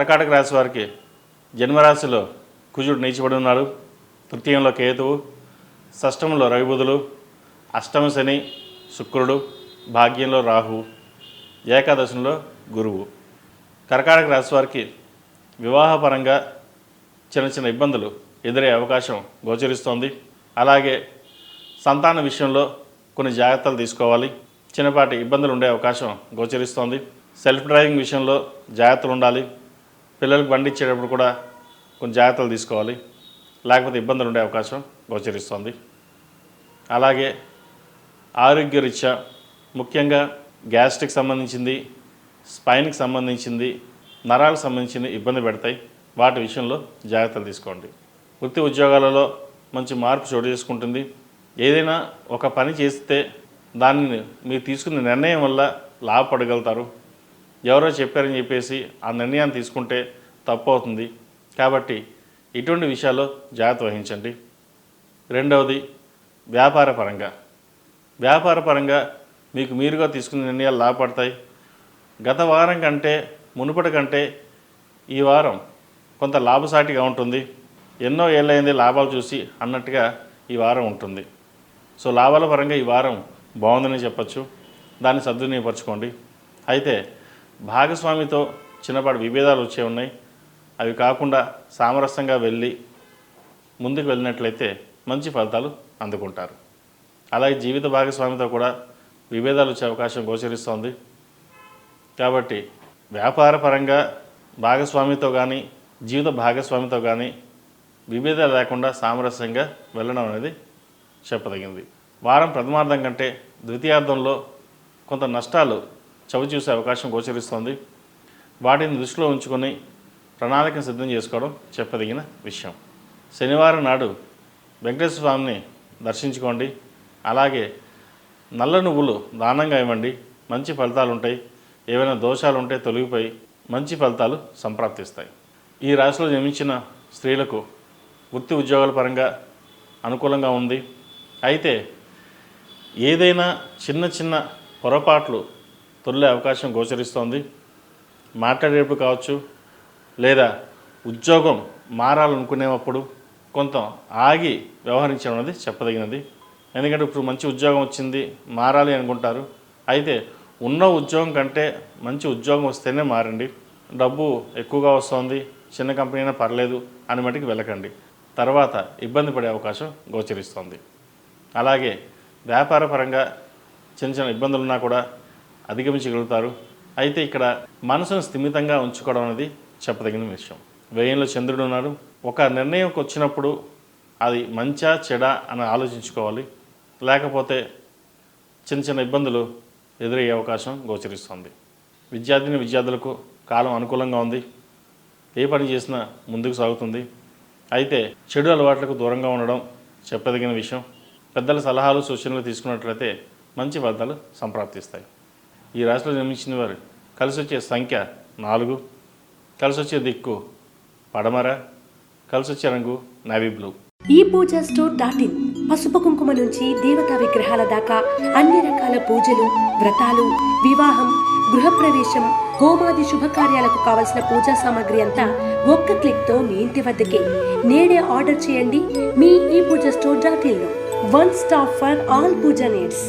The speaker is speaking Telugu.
కర్కాటక రాశి వారికి జన్మరాశిలో కుజుడు నీచబడి ఉన్నాడు. తృతీయంలో కేతువు, షష్టమంలో రవిబుధులు, అష్టమ శని శుక్రుడు, భాగ్యంలో రాహు, ఏకాదశంలో గురువు. కర్కాటక రాశి వారికి వివాహపరంగా చిన్న చిన్న ఇబ్బందులు ఎదురయ్యే అవకాశం గోచరిస్తోంది. అలాగే సంతాన విషయంలో కొన్ని జాగ్రత్తలు తీసుకోవాలి. చిన్నపాటి ఇబ్బందులు ఉండే అవకాశం గోచరిస్తోంది. సెల్ఫ్ డ్రైవింగ్ విషయంలో జాగ్రత్తలు ఉండాలి. పిల్లలకు బండి ఇచ్చేటప్పుడు కూడా కొన్ని జాగ్రత్తలు తీసుకోవాలి, లేకపోతే ఇబ్బందులు ఉండే అవకాశం గోచరిస్తోంది. అలాగే ఆరోగ్యరీత్యా ముఖ్యంగా గ్యాస్ట్రిక్ సంబంధించింది, స్పైన్కి సంబంధించింది, నరాలకు సంబంధించింది ఇబ్బంది పెడతాయి. వాటి విషయంలో జాగ్రత్తలు తీసుకోండి. వృత్తి ఉద్యోగాలలో మంచి మార్పు చోటు చేసుకుంటుంది. ఏదైనా ఒక పని చేస్తే దానిని మీరు తీసుకున్న నిర్ణయం వల్ల లాభపడగలుగుతారు. ఎవరో చెప్పారని చెప్పేసి ఆ నిర్ణయాన్ని తీసుకుంటే తప్పు అవుతుంది. కాబట్టి ఇటువంటి విషయాల్లో జాగ్రత్త వహించండి. రెండవది వ్యాపారపరంగా మీకు మీరుగా తీసుకున్న నిర్ణయాలు లాభపడతాయి. గత వారం కంటే మునుపటి కంటే ఈ వారం కొంత లాభసాటిగా ఉంటుంది. ఎన్నో ఏళ్ళైంది లాభాలు చూసి అన్నట్టుగా ఈ వారం ఉంటుంది. సో లాభాల పరంగా ఈ వారం బాగుందని చెప్పచ్చు. దాన్ని సద్వినియోగపరచుకోండి. అయితే భాగస్వామితో చిన్నపాటి విభేదాలు వచ్చే ఉన్నాయి. అవి కాకుండా సామరస్యంగా వెళ్ళి ముందుకు వెళ్ళినట్లయితే మంచి ఫలితాలు అందుకుంటారు. అలాగే జీవిత భాగస్వామితో కూడా విభేదాలు వచ్చే అవకాశం గోచరిస్తోంది. కాబట్టి వ్యాపారపరంగా భాగస్వామితో కానీ జీవిత భాగస్వామితో కానీ విభేదాలు లేకుండా సామరస్యంగా వెళ్ళడం అనేది చెప్పదగింది. వారం ప్రథమార్థం కంటే ద్వితీయార్థంలో కొంత నష్టాలు చవిచూసే అవకాశం గోచరిస్తోంది. వాటిని దృష్టిలో ఉంచుకొని ప్రణాళికను సిద్ధం చేసుకోవడం చెప్పదగిన విషయం. శనివారం నాడు వెంకటేశ్వర స్వామిని దర్శించుకోండి. అలాగే నల్ల నువ్వులు దానంగా ఇవ్వండి. మంచి ఫలితాలు ఉంటాయి. ఏవైనా దోషాలు ఉంటే తొలగిపోయి మంచి ఫలితాలు సంప్రాప్తిస్తాయి. ఈ రాశిలో జన్మించిన స్త్రీలకు వృత్తి ఉద్యోగాల పరంగా అనుకూలంగా ఉంది. అయితే ఏదైనా చిన్న చిన్న పొరపాట్లు తొలగే అవకాశం గోచరిస్తోంది. మాట్లాడేటప్పుడు కావచ్చు, లేదా ఉద్యోగం మారాలనుకునేటప్పుడు కొంత ఆగి వ్యవహరించడం అనేది చెప్పదగినది. ఎందుకంటే ఇప్పుడు మంచి ఉద్యోగం వచ్చింది, మారాలి అనుకుంటారు. అయితే ఉన్న ఉద్యోగం కంటే మంచి ఉద్యోగం వస్తేనే మారండి. డబ్బు ఎక్కువగా వస్తుంది, చిన్న కంపెనీ అయినా పర్లేదు అని మటుకు వెళ్ళకండి. తర్వాత ఇబ్బంది పడే అవకాశం గోచరిస్తోంది. అలాగే వ్యాపారపరంగా చిన్న చిన్న ఇబ్బందులున్నా కూడా అధిగమించగలుగుతారు. అయితే ఇక్కడ మనసును స్థిమితంగా ఉంచుకోవడం అనేది చెప్పదగిన విషయం. వ్యయంలో చంద్రుడు ఉన్నారు. ఒక నిర్ణయంకి వచ్చినప్పుడు అది మంచా చెడా అని ఆలోచించుకోవాలి. లేకపోతే చిన్న చిన్న ఇబ్బందులు ఎదురయ్యే అవకాశం గోచరిస్తుంది. విద్యార్థులకు కాలం అనుకూలంగా ఉంది. ఏ పని చేసినా ముందుకు సాగుతుంది. అయితే చెడు అలవాట్లకు దూరంగా ఉండడం చెప్పదగిన విషయం. పెద్దల సలహాలు సూచనలు తీసుకున్నట్లయితే మంచి ఫలితాలు సంప్రాప్తిస్తాయి. ఈ రాశిలో జన్మించిన వారు కలిసి వచ్చే సంఖ్య 4, కలిసి వచ్చే దిక్కు పడమర, కలిసి వచ్చే రంగు నేవీ బ్లూ. ePoojaStore.in పసుపు కుంకుమ నుంచి దేవతా విగ్రహాల దాకా అన్ని రకాల పూజలు, వ్రతాలు, వివాహం, గృహప్రవేశం, హోమాది శుభకార్యాలకు కావలసిన పూజా సామాగ్రి అంతా ఒక్క క్లిక్తో మీ ఇంటి వద్దకే. నేడే ఆర్డర్ చేయండి మీ ePoojaStore.in లో. One stop for all puja needs.